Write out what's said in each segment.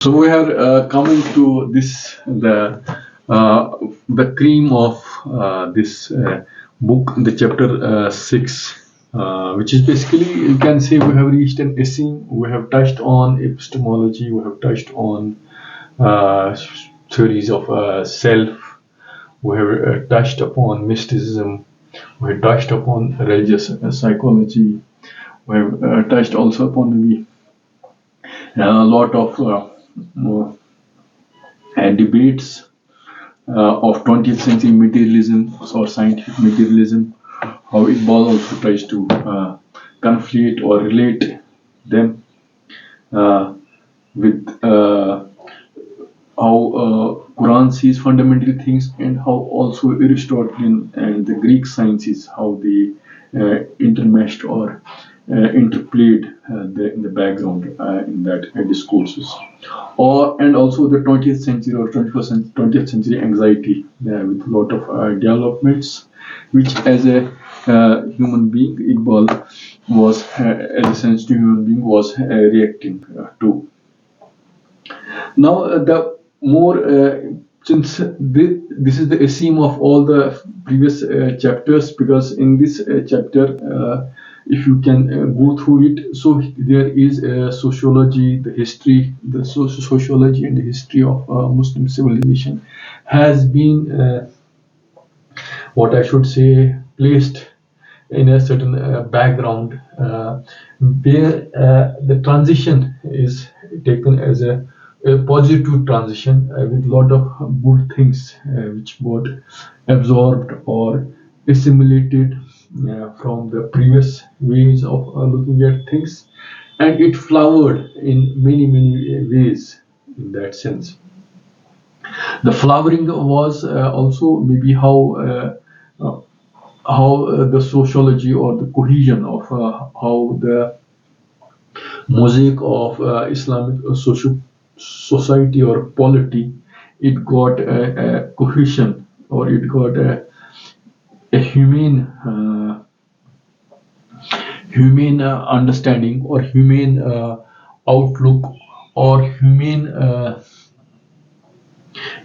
So we are coming to this the cream of this book, the chapter 6, which is basically you can say we have reached an essence. We have touched on epistemology. We have touched on uh, theories of self. We have touched upon mysticism. We have touched upon religious psychology. We have touched also upon maybe a lot of debates of 20th century materialism or scientific materialism, how Iqbal also tries to conflate or relate them uh, with how Quran sees fundamental things, and how also Aristotle and the Greek sciences, how they intermeshed or interplayed in the background in that discourses, or and also the 20th century or 21st century, 20th century anxiety with a lot of developments, which as a human being, Iqbal was as a sensitive human being was reacting to. Now, the more since this is the aim of all the previous chapters, because in this chapter, if you can go through it, so there is sociology, the history, the sociology and the history of Muslim civilization has been what I should say placed in a certain background where the transition is taken as a positive transition with a lot of good things which got absorbed or assimilated from the previous ways of looking at things, and it flowered in many ways in that sense. The flowering was also maybe how the sociology or the cohesion of how the mosaic of Islamic society or polity, it got a cohesion, or it got a humane understanding, or humane outlook, or humane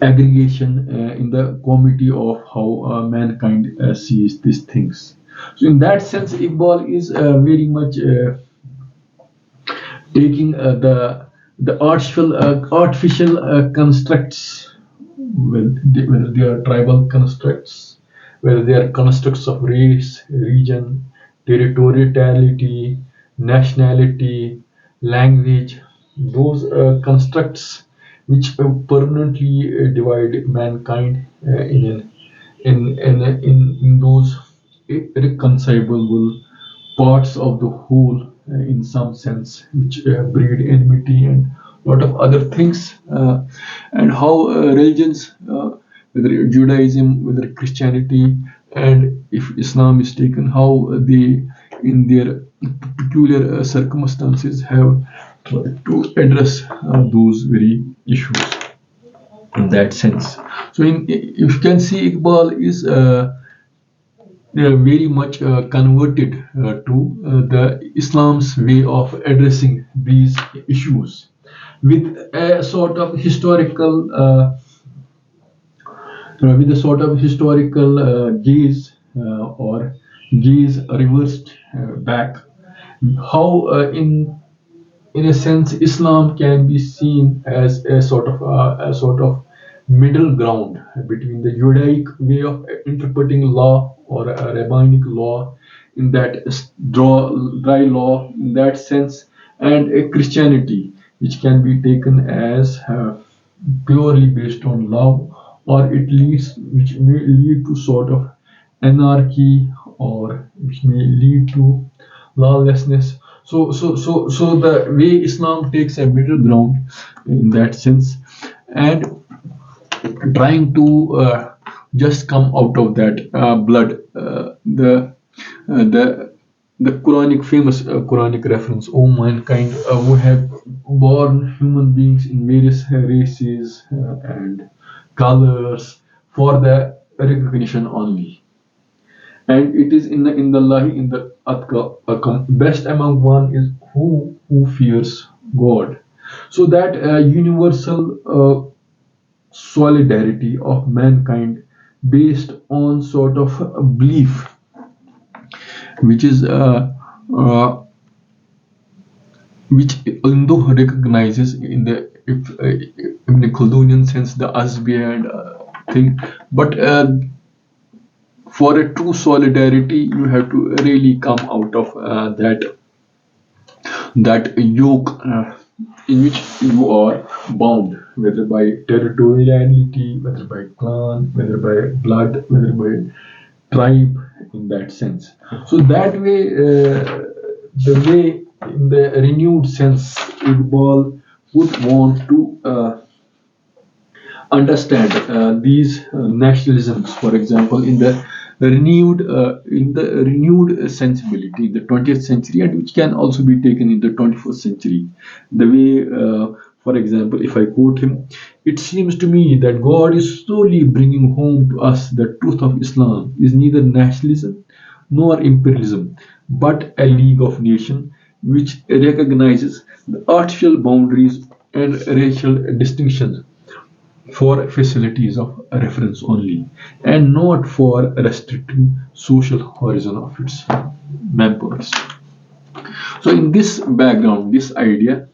aggregation in the committee of how mankind sees these things. So, in that sense, Iqbal is very much taking the artificial constructs, whether they are tribal constructs, whether they are constructs of race, region, territoriality, nationality, language, those constructs which permanently divide mankind in those irreconcilable parts of the whole in some sense, which breed enmity and a lot of other things, and how religions, whether Judaism, whether Christianity, and if Islam is taken, how they, in their peculiar circumstances, have tried to address those very issues in that sense. So, if you can see, Iqbal is very much converted to the Islam's way of addressing these issues with a sort of historical gaze, or gaze reversed back, how in a sense Islam can be seen as a sort of middle ground between the Judaic way of interpreting law, or a rabbinic law, in that dry law in that sense, and a Christianity which can be taken as purely based on love, or which may lead to sort of anarchy, or which may lead to lawlessness. So the way Islam takes a middle ground in that sense, and trying to just come out of that blood, the Quranic famous Quranic reference, "O mankind, we have born human beings in various races and colors for the recognition only, and it is in the lahi, in the atka, best among one is who fears God." So that universal solidarity of mankind based on sort of a belief which is uh, which Indo recognizes in the if in the Khaldunian sense the Asbiya and thing, but for a true solidarity you have to really come out of that yoke in which you are bound, whether by territoriality, whether by clan, whether by blood, whether by tribe, in that sense. So that way, the way in the renewed sense, Iqbal would want to understand these nationalisms, for example, in the renewed sensibility, the 20th century, and which can also be taken in the 21st century. The way, for example, if I quote him, it seems to me that God is slowly bringing home to us the truth of Islam is neither nationalism nor imperialism, but a league of nations which recognizes the artificial boundaries and racial distinctions for facilities of reference only, and not for restricting social horizon of its members. So in this background, this idea,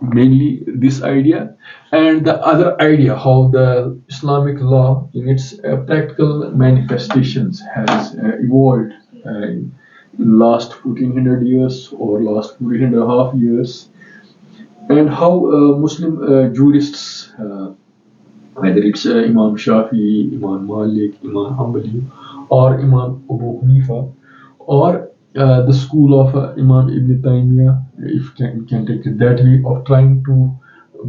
mainly this idea, and the other idea how the Islamic law in its practical manifestations has evolved in last 1400 years or last 14 and a half years, and how Muslim jurists whether it's Imam Shafi, Imam Malik, Imam Hanbali, or Imam Abu Hanifa, or the school of Imam Ibn Taymiyyah, if can take it that way, of trying to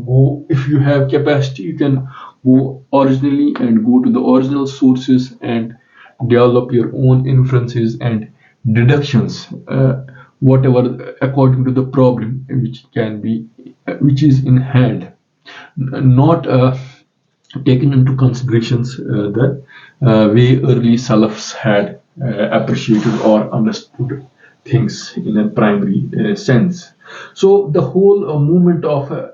go, if you have capacity, you can go originally and go to the original sources and develop your own inferences and deductions, whatever according to the problem which can be, which is in hand, not taken into considerations the way early Salafs had appreciated or understood things in a primary sense. So the whole movement of the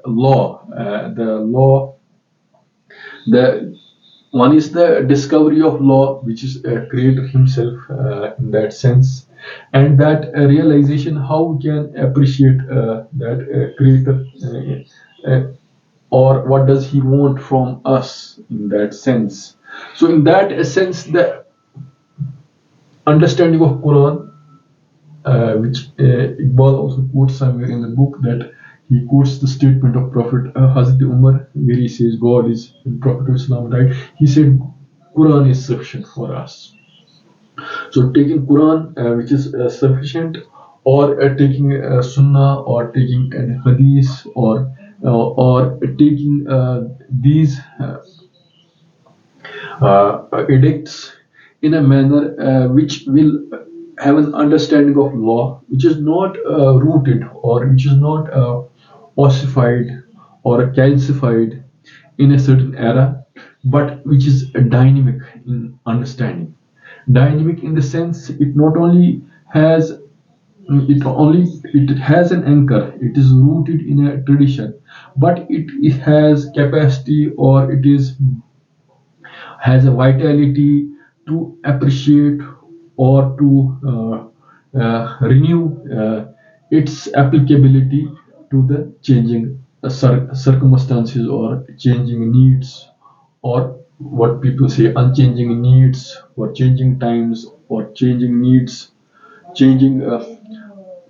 one is the discovery of law, which is creator himself in that sense, and that realization how we can appreciate that creator. Or what does he want from us in that sense. So in that sense, the understanding of Quran, which Iqbal also quotes somewhere in the book, that he quotes the statement of Prophet Hazrat Umar where he says God is the Prophet of Islam, right? He said Quran is sufficient for us. So taking Quran, which is sufficient, or taking Sunnah, or taking an Hadith, or taking these edicts in a manner which will have an understanding of law, which is not rooted or which is not ossified or calcified in a certain era, but which is dynamic in understanding. Dynamic in the sense it not only has it has an anchor, it is rooted in a tradition, but it has capacity, or it is has a vitality to appreciate or to renew its applicability to the changing circumstances or changing needs, or what people say unchanging needs, or changing times, or changing needs, changing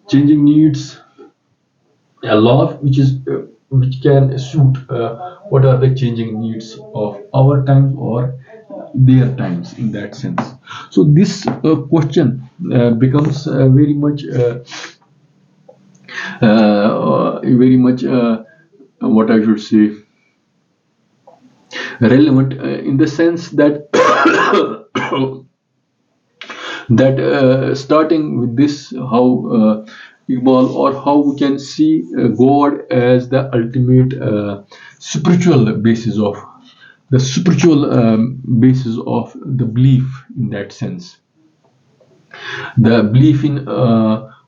changing needs, a law which is which can suit what are the changing needs of our times or their times in that sense. So this question becomes very much what I should say relevant in the sense that that starting with this, how Iqbal, or how we can see God as the ultimate spiritual basis of the belief in that sense, the belief in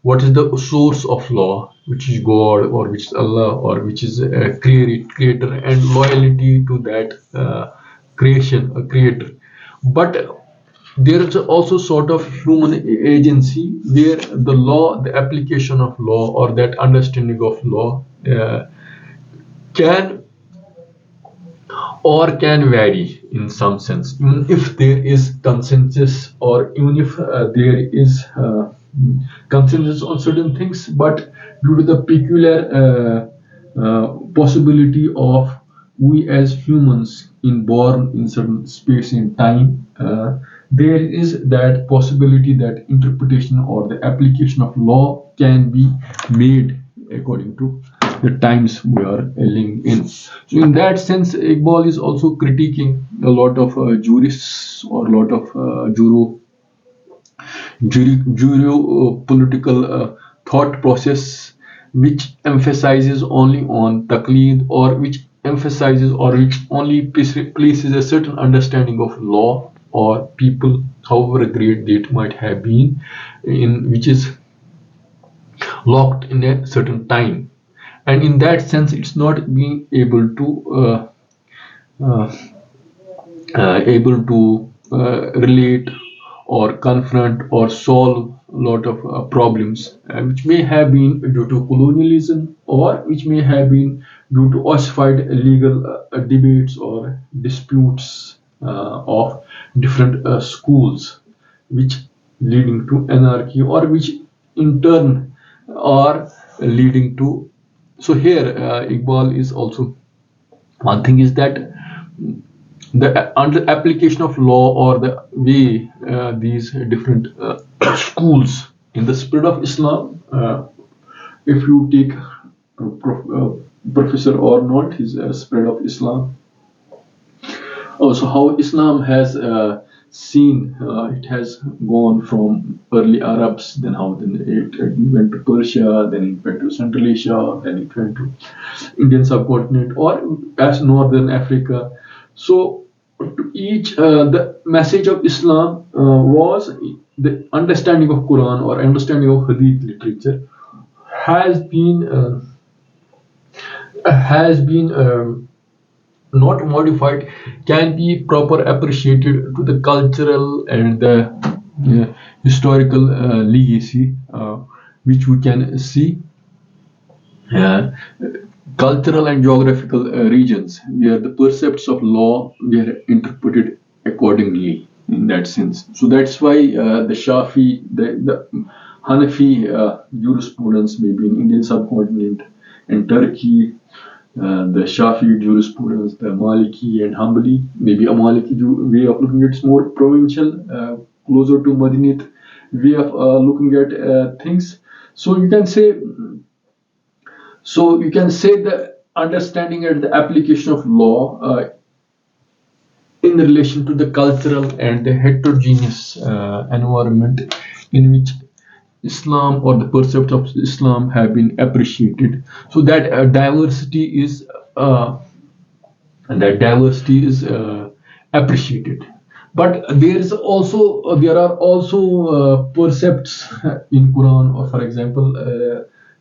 what is the source of law, which is God or which is Allah or which is a creator, and loyalty to that creation, a creator. But there is also sort of human agency where the law, the application of law or that understanding of law can can vary in some sense, even if there is consensus or even if there is consensus on certain things, but due to the peculiar possibility of we as humans in born in certain space and time, there is that possibility that interpretation or the application of law can be made according to the times we are living in. So in that sense, Iqbal is also critiquing a lot of jurists or a lot of political thought process which emphasizes only on taqleed, or which emphasizes or which only places a certain understanding of law or people, however great they might have been, in which is locked in a certain time, and in that sense it's not being uh, able to relate or confront or solve a lot of problems which may have been due to colonialism, or which may have been due to ossified legal debates or disputes of different schools, which leading to anarchy, or which in turn are leading to. So here Iqbal is also, one thing is that the under application of law or the way these different schools in the spirit of Islam, if you take Professor or not his spirit of Islam, also how Islam has seen it has gone from early Arabs, then how then it went to Persia, then it went to Central Asia, then it went to Indian subcontinent or as Northern Africa. So to each the message of Islam was the understanding of Quran or understanding of Hadith literature has been not modified, can be proper appreciated to the cultural and the historical legacy which we can see, uh, cultural and geographical regions where the percepts of law were interpreted accordingly in that sense. So that's why the Shafi, the Hanafi jurisprudence maybe in Indian subcontinent and Turkey, the Shafi jurisprudence, the Maliki and Hanbali, maybe a Maliki way of looking at it's more provincial, closer to Madinat way of looking at things. So you can say the understanding and the application of law in relation to the cultural and the heterogeneous environment in which Islam or the percepts of Islam have been appreciated. So that uh, diversity is appreciated. But there are also percepts in Quran, or for example,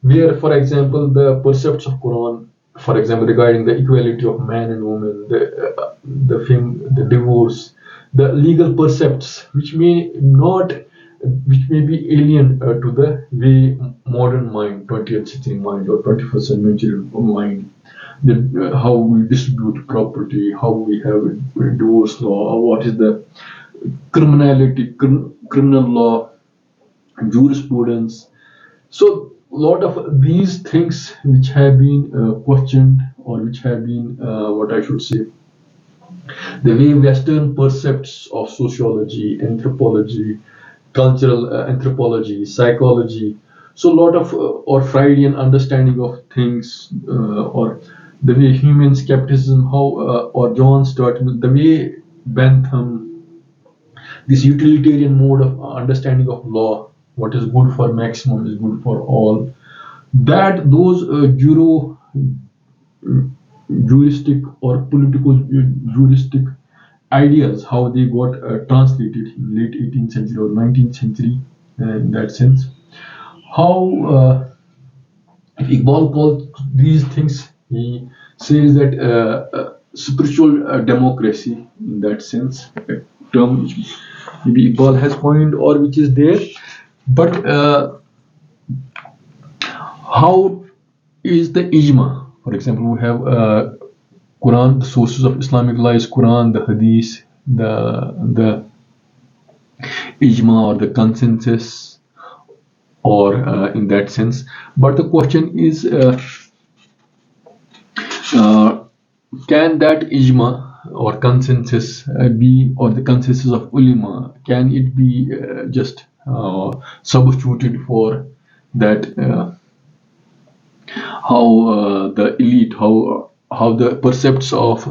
where for example the percepts of Quran, for example regarding the equality of man and woman, the divorce, the legal percepts, which may be alien to the way modern mind, 20th century mind or 21st century mind, how we distribute property, how we have a divorce law, or what is the criminal law, jurisprudence. So a lot of these things which have been questioned, or which have been what I should say, the way Western percepts of sociology, anthropology, cultural anthropology, psychology. So a lot of or Freudian understanding of things, or the way human skepticism, how or John Stuart, the way Bentham, this utilitarian mode of understanding of law, what is good for maximum is good for all. That those juristic or political juristic ideas, how they got translated in late 18th century or 19th century, in that sense, how Iqbal calls these things, he says that spiritual democracy, in that sense, a term which maybe Iqbal has coined or which is there. But how is the Ijma? For example, we have Quran, the sources of Islamic law is Quran, the Hadith, the Ijma or the consensus, or in that sense. But the question is, uh, can that ijma or consensus be, or the consensus of ulama, can it be just substituted for that, how the elite, how the percepts of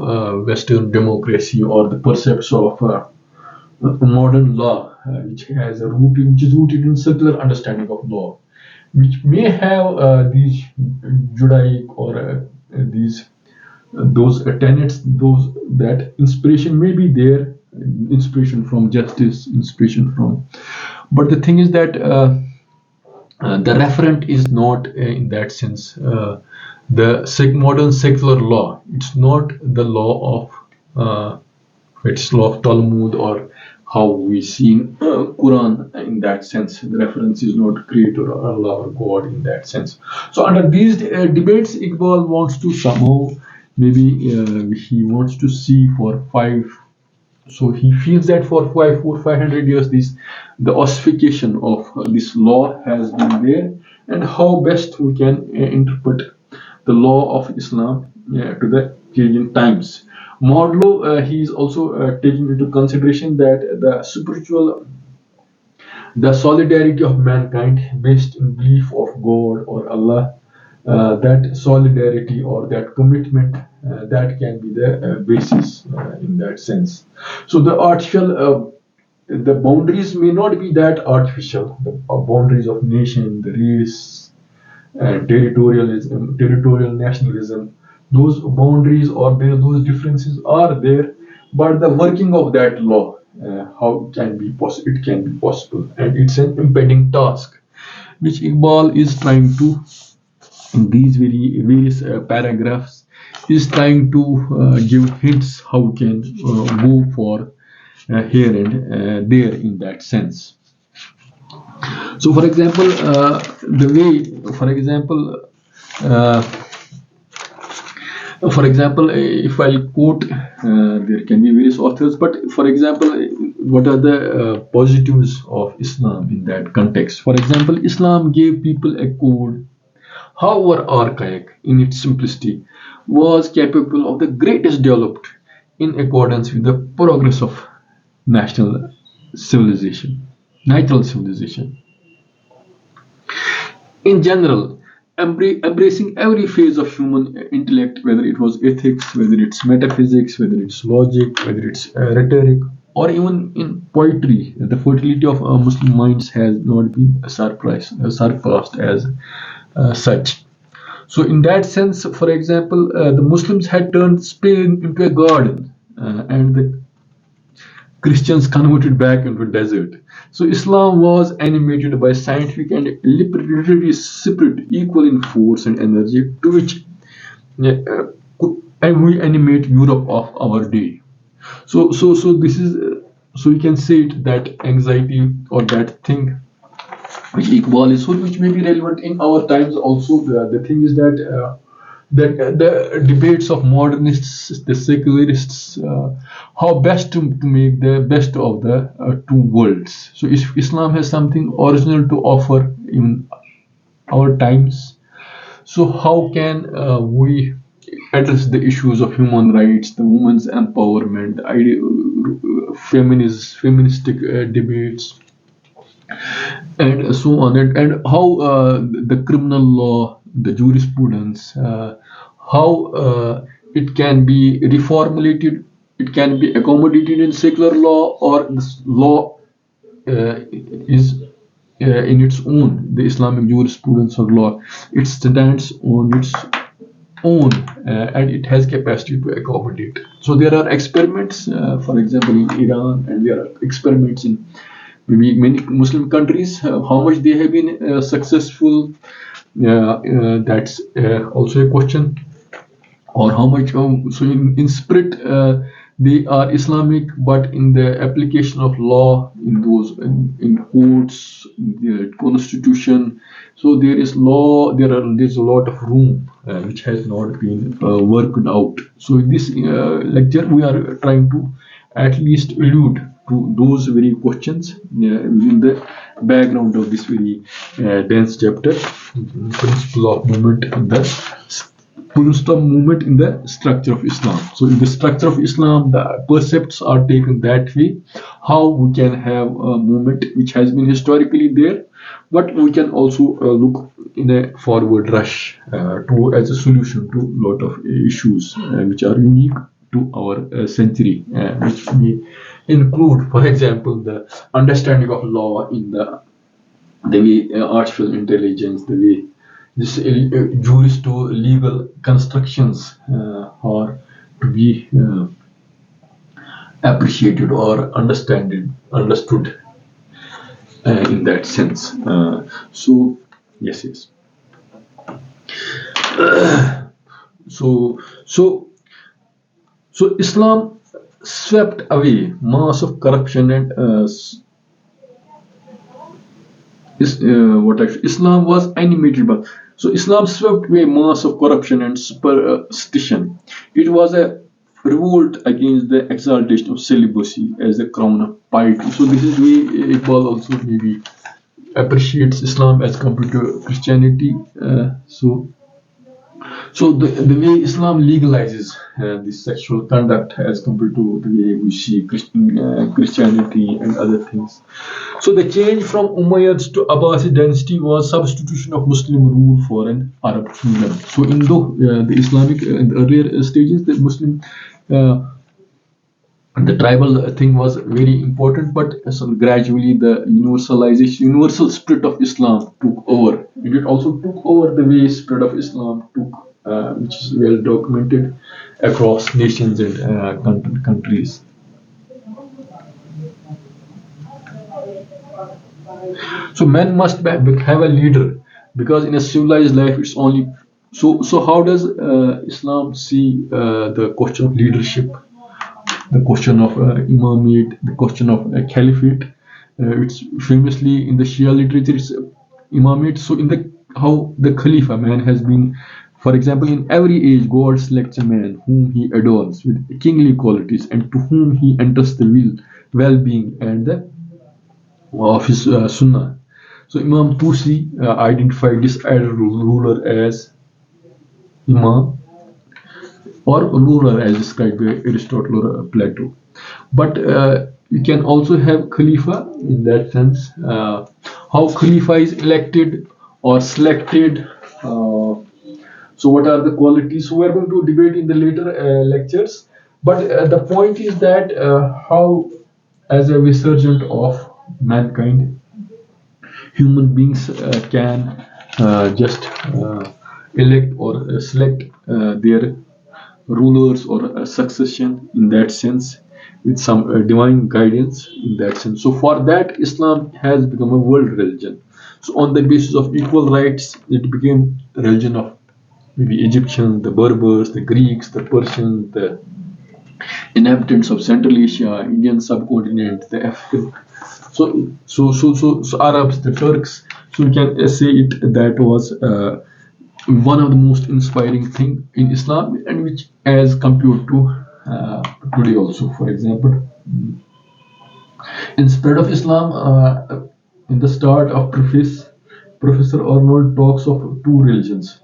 Western democracy or the percepts of modern law, which is rooted in secular understanding of law, which may have these Judaic or these those tenets, those that inspiration may be there, inspiration from justice, inspiration from. But the thing is that the referent is not in that sense the modern secular law. It's not the law of it's law of Talmud, or how we see in Quran in that sense. The reference is not Creator or Allah or God in that sense. So under these debates, Iqbal wants to somehow, maybe he wants to see for five. So he feels that for 500 years, the ossification of this law has been there, and how best we can interpret the law of Islam to the changing times. Moreover, he is also taking into consideration that the solidarity of mankind based in belief of God or Allah, that solidarity or that commitment, that can be the basis in that sense. So the boundaries may not be that artificial. The boundaries of nation, the race, and territorial nationalism, those boundaries or those differences are there, but the working of that law, how can be possible? It can be possible, and it's an impending task, which Iqbal is trying to, in these various paragraphs, is trying to give hints how we can move for here and there in that sense. So, for example, uh, if I quote, there can be various authors, but for example, what are the positives of Islam in that context? For example, Islam gave people a code, however archaic in its simplicity, was capable of the greatest development in accordance with the progress of national civilization, natural civilization. In general, embracing every phase of human intellect, whether it was ethics, whether it's metaphysics, whether it's logic, whether it's rhetoric, or even in poetry, the fertility of Muslim minds has not been surpassed as such. So, in that sense, for example, the Muslims had turned Spain into a garden, and the Christians converted back into a desert. So Islam was animated by scientific and literary spirit equal in force and energy, to which and we animate Europe of our day. So this is so you can say it, that anxiety or that thing which Iqbal is, which may be relevant in our times also. The thing is that the debates of modernists, the secularists, how best to make the best of the two worlds. So if Islam has something original to offer in our times, so how can we address the issues of human rights, the women's empowerment, the feministic debates, and so on, and how the criminal law, the jurisprudence, how it can be reformulated, it can be accommodated in secular law, or this law is in its own, the Islamic jurisprudence or law, it stands on its own, and it has capacity to accommodate. So there are experiments, for example, in Iran, and there are experiments in maybe many Muslim countries. How much they have been successful, That's also a question. Or how much so in spirit they are Islamic, but in the application of law, in those in courts, in the constitution, so there is law, there's a lot of room which has not been worked out. So in this lecture we are trying to at least allude to those very questions within the background of this very dense chapter, principle of movement in the full-stop movement in the structure of Islam. So in the structure of Islam, the percepts are taken that way. How we can have a movement which has been historically there, but we can also look in a forward rush to as a solution to a lot of issues which are unique to our century, which we include, for example, the understanding of law in the way artificial intelligence, the way this jurist to legal constructions are to be appreciated or understood in that sense. Yes, yes. So so so Islam swept away mass of corruption and Islam was animated by. So Islam swept away mass of corruption and superstition. It was a revolt against the exaltation of celibacy as the crown of piety. So this is why Iqbal also maybe appreciates Islam as compared to Christianity. So the way Islam legalizes this sexual conduct as compared to the way we see Christianity and other things. So the change from Umayyads to Abbasid dynasty was substitution of Muslim rule for an Arab kingdom. So in the Islamic in the earlier stages, the Muslim the tribal thing was very important, but so gradually the universal spirit of Islam took over. And it also took over the way spirit of Islam took, which is well documented across nations and countries. So man must have a leader, because in a civilized life it's only so. So how does Islam see the question of leadership, the question of imamate, the question of caliphate? It's famously in the Shia literature, it's imamate. So in the how the Khalifa man has been, for example, in every age, God selects a man whom He adorns with kingly qualities and to whom He entrusts the well-being and the of His Sunnah. So Imam Tusi identified this ideal ruler as Imam, or ruler as described by Aristotle or Plato. But you can also have Khalifa in that sense. How Khalifa is elected or selected. So what are the qualities? So we are going to debate in the later lectures. But the point is that how, as a resurgent of mankind, human beings can just elect or select their rulers or succession in that sense, with some divine guidance in that sense. So for that, Islam has become a world religion. So on the basis of equal rights, it became a religion of maybe Egyptians, the Berbers, the Greeks, the Persians, the inhabitants of Central Asia, Indian subcontinent, the African. So Arabs, the Turks. So we can say it that was one of the most inspiring thing in Islam, and which as compared to today also. For example, in spirit of Islam, in the start of preface, Professor Arnold talks of two religions.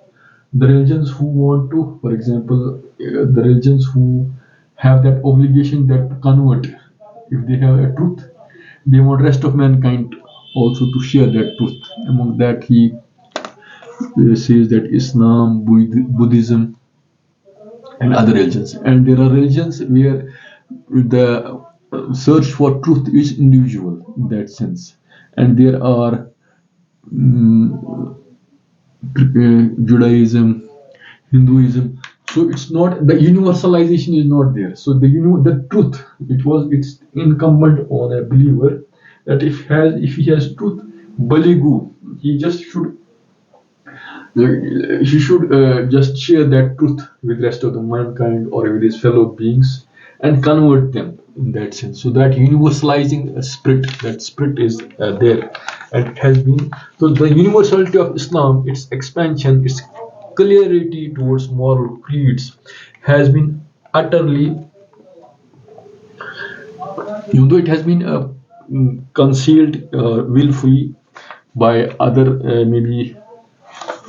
The religions who want to, for example, the religions who have that obligation that to convert, if they have a truth, they want rest of mankind also to share that truth. Among that, he says that Islam, Buddhism, and other religions. And there are religions where the search for truth is individual in that sense. And there are Judaism, Hinduism. So it's not, the universalization is not there. So the truth, it's incumbent on a believer that if he has truth, baligu, he just should He should just share that truth with the rest of the mankind or with his fellow beings and convert them in that sense. So that universalizing spirit, that spirit is there, and it has been. So the universality of Islam, its expansion, its clarity towards moral creeds, has been utterly, even though it has been concealed willfully by other maybe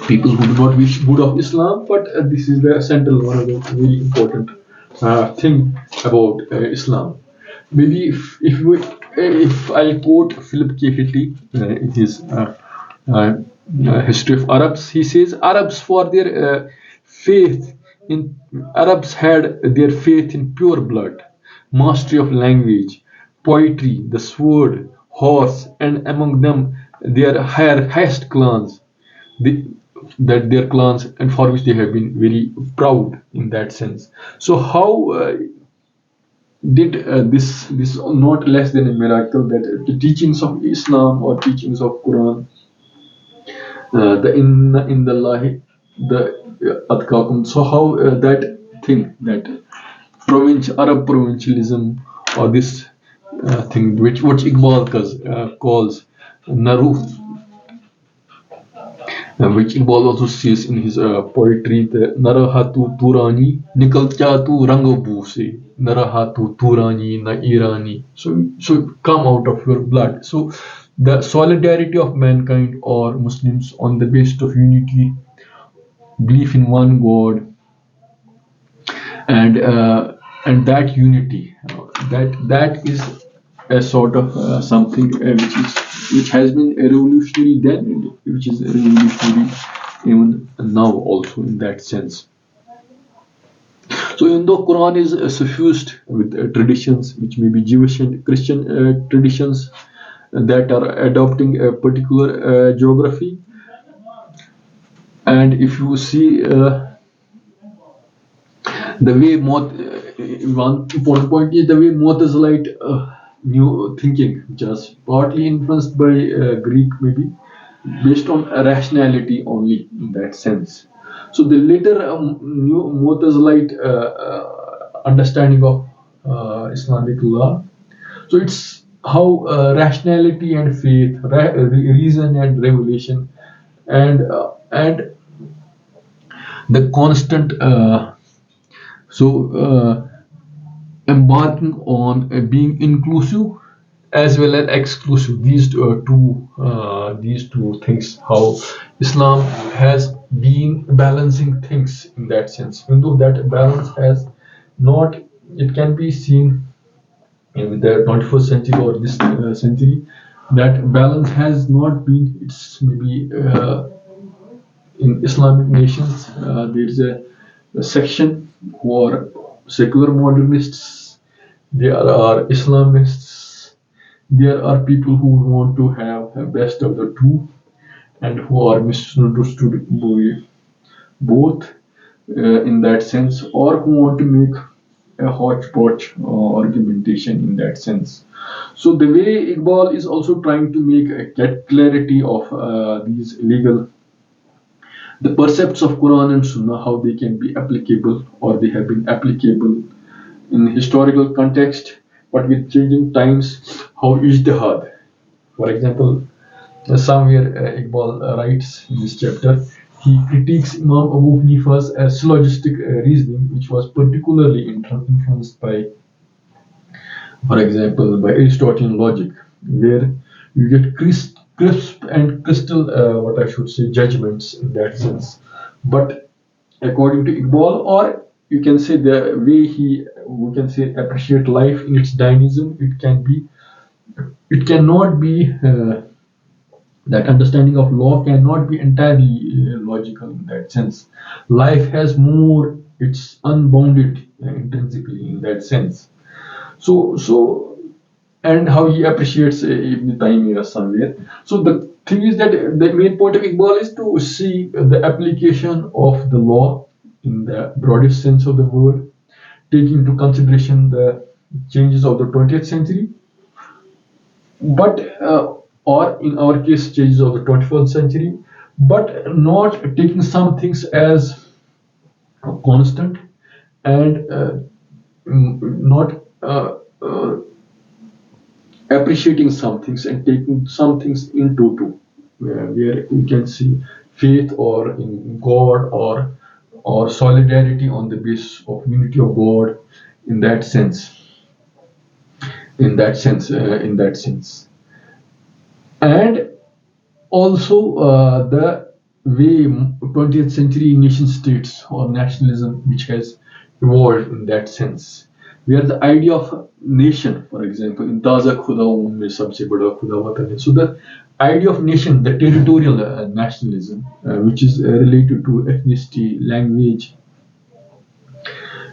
people who do not wish good of Islam, but this is the central one of the very important thing about Islam. Maybe if I quote Philip K. Hitti in his uh, History of Arabs, he says Arabs for their faith in Arabs had their faith in pure blood, mastery of language, poetry, the sword, horse, and among them their highest clans, the, that their clans and for which they have been very proud in that sense. So how did this not less than a miracle that the teachings of Islam or teachings of Quran, the in the lahi, the atkakum. So how that thing, that Arab provincialism, or this thing which Iqbal calls Naru, which Iqbal also says in his poetry, the Narahatu Turani, Nikalchatu Rangabu se, Narahatu Turani na Irani. So come out of your blood. So the solidarity of mankind or Muslims on the basis of unity, belief in one God, and that unity, that is a sort of something which has been a revolutionary then, and which is revolutionary even now also in that sense. So even though Quran is suffused with traditions which may be Jewish and Christian traditions that are adopting a particular geography, and if you see the way one important point is the way Mu'tazilite new thinking, which is partly influenced by Greek, maybe based on rationality only in that sense. So the later new Mu'tazilite understanding of Islamic law. So it's how rationality and faith, reason and revelation, and the constant so embarking on being inclusive as well as exclusive. These two things. How Islam has been balancing things in that sense. Even though that balance has not, it can be seen in the 21st century or this century. That balance has not been. It's maybe in Islamic nations there is a section who are secular modernists, there are Islamists, there are people who want to have a best of the two and who are misunderstood by both in that sense, or who want to make a hodgepodge argumentation in that sense. So the way Iqbal is also trying to make a get clarity of these legal, the percepts of Quran and Sunnah, how they can be applicable or they have been applicable in historical context, but with changing times, how ijtihad. For example, somewhere Iqbal writes in this chapter, he critiques Imam Abu Hanifa's syllogistic reasoning, which was particularly influenced by, for example, by Aristotelian logic, where you get crisp and crystal, what I should say, judgments in that sense. But according to Iqbal, or you can say the way we can say appreciate life in its dynamism, it cannot be that understanding of law cannot be entirely logical in that sense. Life has more, it's unbounded intrinsically in that sense. So and how he appreciates Ibn Taymiyyah somewhere. So the thing is that the main point of Iqbal is to see the application of the law in the broadest sense of the word, taking into consideration the changes of the 20th century, but or in our case changes of the 21st century, but not taking some things as constant, and not appreciating some things and taking some things in toto, where we can see faith or in God, or solidarity on the basis of unity of God, in that sense, in that sense. And also the way 20th century nation states or nationalism which has evolved in that sense, where the idea of nation, for example, in taza khuda mein sabse bada khuda watan hai. So the idea of nation, the territorial nationalism, which is related to ethnicity, language,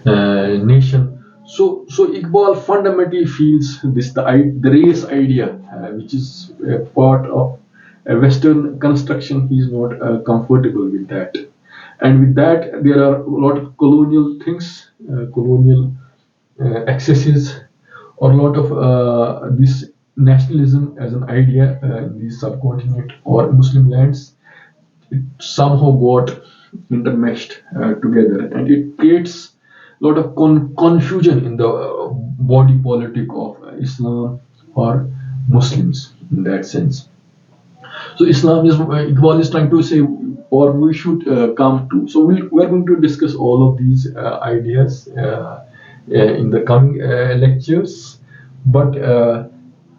nation. So Iqbal fundamentally feels this the race idea, which is part of a Western construction. He is not comfortable with that, and with that there are a lot of colonial things, colonial excesses, or a lot of this nationalism as an idea in the subcontinent or Muslim lands. It somehow got intermeshed together, and it creates a lot of confusion in the body politic of Islam or Muslims in that sense. So Islam is Iqbal is trying to say, or we should come to. So we're going to discuss all of these ideas in the coming lectures. But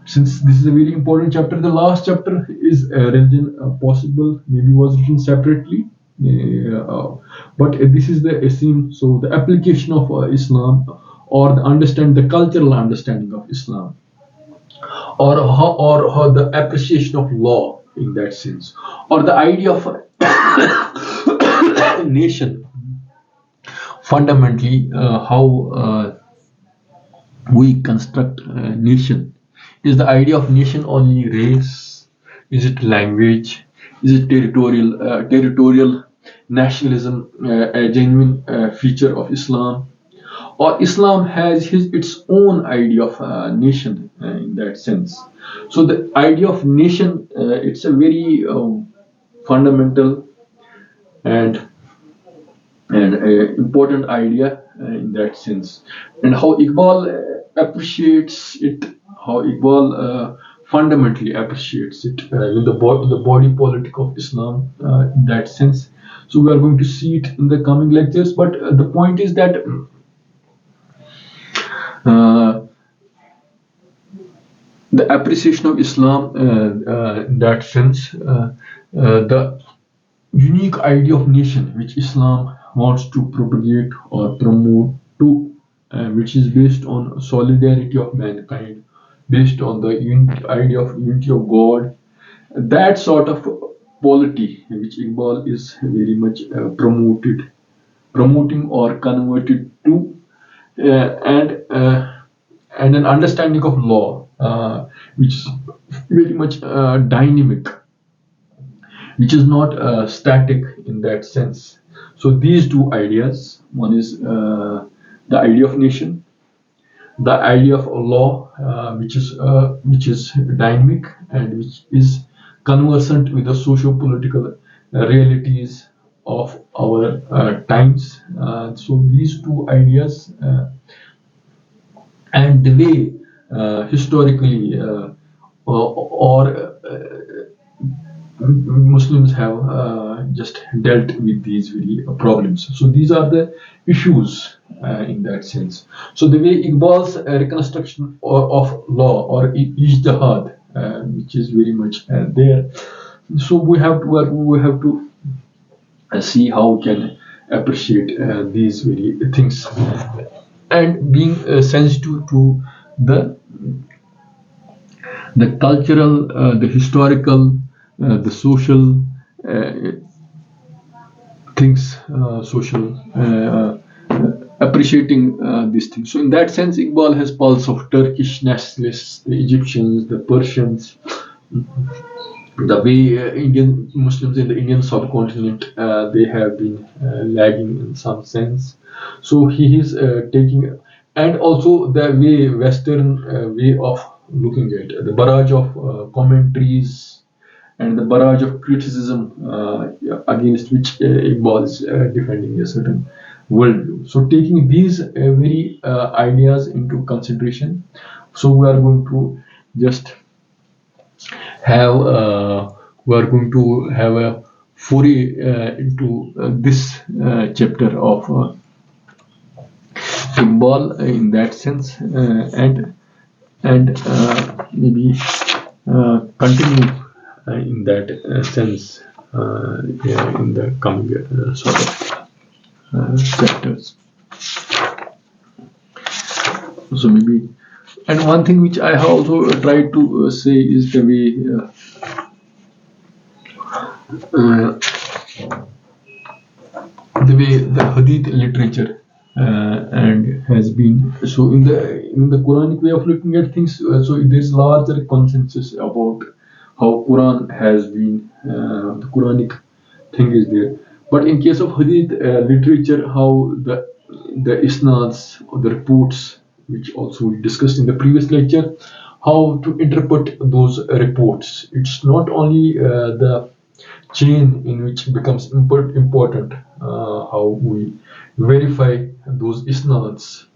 since this is a very important chapter, the last chapter is religion possible. Maybe was written separately, but this is the essence. So the application of Islam, or the cultural understanding of Islam, or the appreciation of law in that sense, or the idea of nation. Fundamentally, how we construct a nation. Is the idea of nation only race? Is it language? Is it territorial nationalism a genuine feature of Islam? Or Islam has its own idea of nation in that sense. So the idea of nation, it's a very fundamental and important idea in that sense, and how Iqbal appreciates it, how Iqbal fundamentally appreciates it in the body politic of Islam in that sense. So we are going to see it in the coming lectures, but the point is that uh, the appreciation of Islam in that sense, the unique idea of nation which Islam wants to propagate or promote to, which is based on solidarity of mankind, based on the idea of unity of God, that sort of polity which Iqbal is very much promoting or converted to, and an understanding of law which is very much dynamic, which is not static in that sense. So these two ideas, one is the idea of nation, the idea of law, which is dynamic and which is conversant with the socio-political realities of our times. So these two ideas, and the way historically or Muslims have just dealt with these very problems. So these are the issues in that sense. So the way Iqbal's reconstruction of law or ijtihad, which is very much there. So we have to see how we can appreciate these very things, and being sensitive to the cultural, the historical, the social things, social, appreciating these things. So in that sense, Iqbal has pulse of Turkish nationalists, the Egyptians, the Persians, the way Indian Muslims in the Indian subcontinent, they have been lagging in some sense. So he is taking, and also the way Western way of looking at the barrage of commentaries and the barrage of criticism against which Iqbal is defending a certain worldview. So, taking these very ideas into consideration, so we are going to just have we are going to have a foray into this chapter of Iqbal in that sense, and maybe continue in that sense yeah, in the coming sort of chapters. So maybe, and one thing which I have also tried to say is the way uh, the Hadith literature and has been so in the Quranic way of looking at things. So there's larger consensus about how Quran has been the Quranic thing is there. But in case of Hadith literature, how the isnads or the reports, which also we discussed in the previous lecture, how to interpret those reports. It's not only the chain in which it becomes important how we verify those isnads,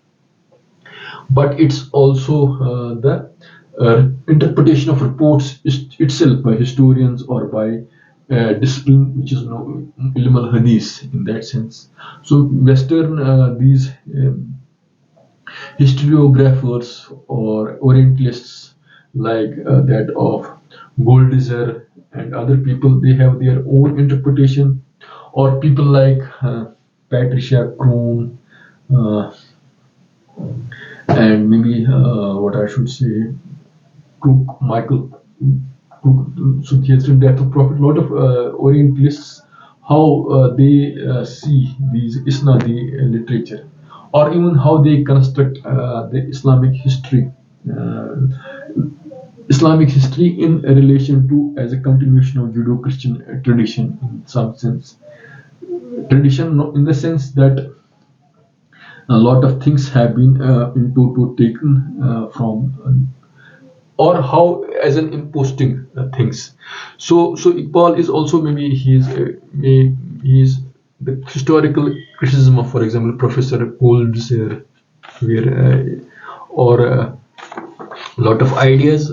but it's also the interpretation of reports itself by historians or by discipline which is ilm al hadith in that sense. So Western these historiographers or Orientalists like that of Goldisar and other people, they have their own interpretation, or people like Patricia Kroon uh, and maybe what I should say, Cook, Michael Cook. So he has written Death of Prophet. A lot of Orientalists, how they see these Isnadi literature, or even how they construct the uh, Islamic history in relation to as a continuation of Judeo-Christian tradition in some sense. Tradition in the sense that a lot of things have been in toto taken from or how as an imposting things. So Iqbal is also maybe he is the historical criticism of, for example, Professor Goldser, where or a lot of ideas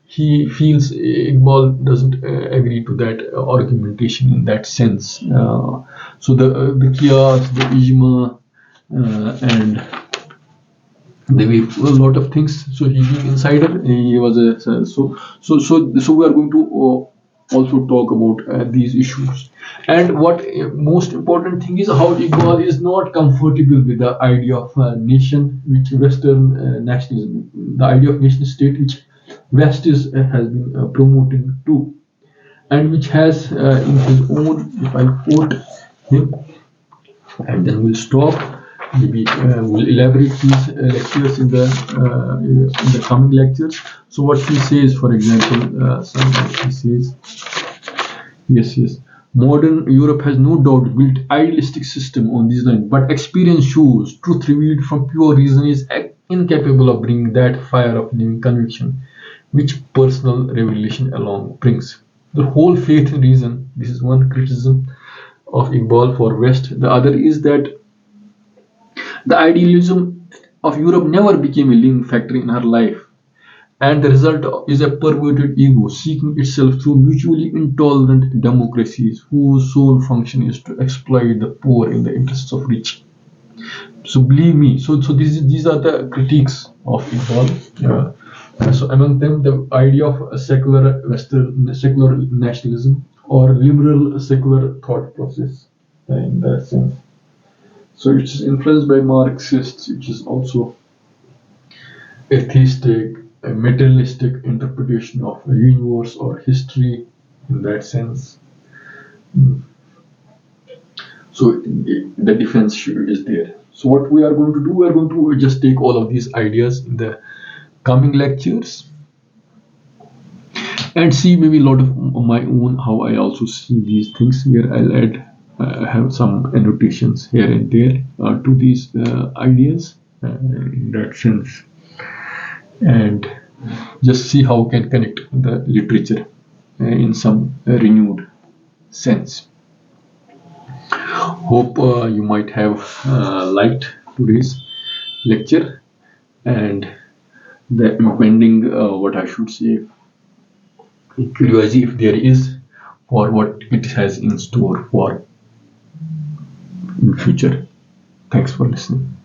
he feels Iqbal doesn't agree to that argumentation in that sense. So the Qiyas, the Ijma, and there were a lot of things. So he being insider, he was a so we are going to also talk about these issues. And what most important thing is how Iqbal is not comfortable with the idea of nation, which Western nationalism, the idea of nation state, which West is has been promoting too, and which has in his own, if I quote him, and then we'll stop. Maybe we'll elaborate these lectures in the coming lectures. So what he says, for example, he says, yes, modern Europe has no doubt built idealistic system on these lines, but experience shows truth revealed from pure reason is incapable of bringing that fire of living conviction, which personal revelation alone brings. The whole faith in reason. This is one criticism of Iqbal for West. The other is that the idealism of Europe never became a living factor in her life, and the result is a perverted ego seeking itself through mutually intolerant democracies whose sole function is to exploit the poor in the interests of rich. So believe me, these are the critiques of Iqbal. So among them, the idea of a secular Western secular nationalism or liberal secular thought process in that sense. So it is influenced by Marxists, which is also atheistic, a materialistic interpretation of the universe or history in that sense. So the defense is there. So what we are going to do, we are going to just take all of these ideas in the coming lectures and see maybe a lot of my own how I also see these things, where I'll add have some annotations here and there to these ideas in that sense, and just see how we can connect the literature in some renewed sense. Hope you might have liked today's lecture and the impending, what I should say, curiosity, if there is, for what it has in store for in future. Thanks for listening.